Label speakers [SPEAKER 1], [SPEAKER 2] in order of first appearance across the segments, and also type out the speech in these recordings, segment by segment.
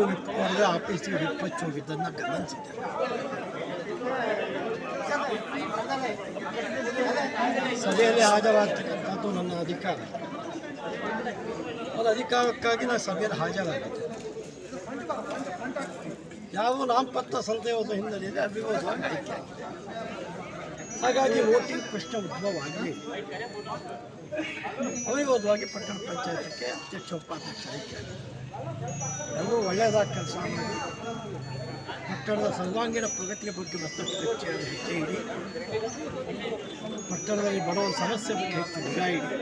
[SPEAKER 1] ಹೊರಗೆ ಆಫೀಸಿಗೆ ವಿಪಚ್ಚು ಹೋಗಿದ್ದನ್ನು ಗಮನಿಸಿದೆ. ಸಭೆಯಲ್ಲಿ ಹಾಜರಾಗ್ತಕ್ಕಂಥದ್ದು ನನ್ನ ಅಧಿಕಾರ. ಒಂದು ಅಧಿಕಾರಕ್ಕಾಗಿ ನಾನು ಸಭೆಯಲ್ಲಿ ಹಾಜರಾಗಿದ್ದೆ. ಯಾವ ನಾಮಪತ್ರ ಸಲ್ಲದೆ ಹಿನ್ನೆಲೆಯಲ್ಲಿ ಅವಿರೋಧವಾಗಿ ಆಯ್ಕೆ ಆಗಿದೆ. ಹಾಗಾಗಿ ವೋಟಿಂಗ್ ಪ್ರಶ್ನೆ ಉದ್ಭವ ಆಗಲಿ ಅವಿರೋಧವಾಗಿ ಪಟ್ಟಣ ಪಂಚಾಯತಕ್ಕೆ ಅಧ್ಯಕ್ಷ ಉಪಾಧ್ಯಕ್ಷ ಆಯ್ಕೆ ಆಗಿದೆ. ಎಲ್ಲರೂ ಒಳ್ಳೆಯದಾಗಿ ಕೆಲಸ ಮಾಡಿ ಪಟ್ಟಣದ ಸರ್ವಾಂಗೀಣ ಪ್ರಗತಿಯ ಬಗ್ಗೆ ಮತ್ತಷ್ಟು ಹೆಜ್ಜೆ ಇಡಿ, ಪಟ್ಟಣದಲ್ಲಿ ಬರುವ ಸಮಸ್ಯೆ ಬಗ್ಗೆ ಹೆಚ್ಚು ನಿಗಾ ಇಡಿ.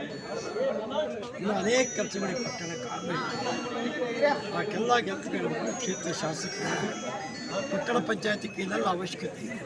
[SPEAKER 1] ಇನ್ನು ಅನೇಕ ಕೆಲಸಗಳಿಗೆ ಪಟ್ಟಣಕ್ಕೆ ಆಗಬೇಕು. ಆ ಕೆಲಸಗಳನ್ನು ಕ್ಷೇತ್ರ ಶಾಸಕರು ಪಟ್ಟಣ ಪಂಚಾಯತಿ ಕೈನಲ್ಲಿ ಅವಶ್ಯಕತೆ ಇದೆ.